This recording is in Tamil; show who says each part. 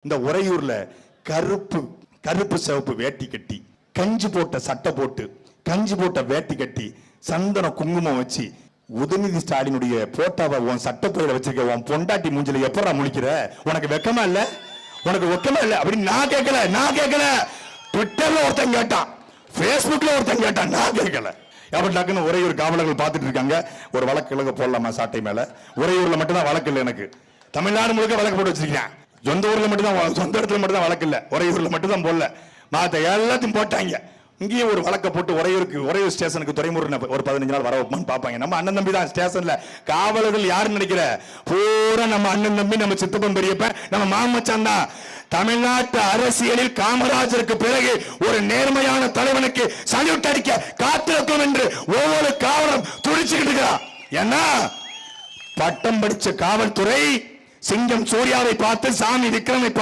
Speaker 1: இந்த உறையூர்ல கருப்பு சிவப்பு வேட்டி கட்டி, கஞ்சி போட்ட சட்டை போட்டு, கஞ்சி போட்ட வேட்டி கட்டி, சந்தன குங்குமம் வச்சு, உதயநிதி ஸ்டாலினுடைய போட்டோவை உன் சட்டப்பையில வச்சிருக்க உன் பொண்டாட்டி மூஞ்சில எப்படா முழிக்கிற? உனக்கு வெக்கமா இல்ல? உனக்கு வெக்கமா இல்ல? அப்படின்னு நான் கேட்கல. ட்விட்டர்ல ஒருத்தன் கேட்டான், பேஸ்புக்ல ஒருத்தன் கேட்டான், நான் கேட்கல. அப்படி டக்குன்னு உறையூர் காவலர்கள் பார்த்துட்டு இருக்காங்க. ஒரு வழக்கு எழுத போடலாமா சாட்டை மேல? உறையூர்ல மட்டும்தான் வழக்கு இல்லை, எனக்கு தமிழ்நாடு முழுக்க வழக்கு போட்டு வச்சிருக்கேன். சொந்த ஊர்ல மட்டும்தான், சொந்த இடத்துல மட்டும்தான் வழக்கு இல்லை, உறையூர்ல மட்டும்தான் போடல. மாத்த எல்லாத்தையும் போட்டாங்க. இங்கேயும் ஒரு வழக்க போட்டு உறையூர் ஸ்டேஷனுக்கு துறைமுறை ஒரு 15 நாள் வர வைப்பான்னு பாப்பாங்க. நம்ம அண்ணன் தம்பி தான் ஸ்டேஷன்ல. காவலர்கள் யாருன்னு நினைக்கிற? பூரா நம்ம அண்ணன் தம்பி, நம்ம சித்தப்பன் பெரியப்ப, நம்ம மாமச்சான் தான். தமிழ்நாட்டு அரசியலில் காமராஜருக்கு பிறகு ஒரு நேர்மையான தலைவனுக்கு சல்யூட் அடிக்க காத்திருக்கும் என்று ஒவ்வொரு காவலும் துடிச்சுக்கிட்டு இருக்கிறான். ஏன்னா பட்டம் படிச்ச காவல்துறை சிங்கம் சூர்யாவை பார்த்து, சாமி விக்ரமை பார்த்து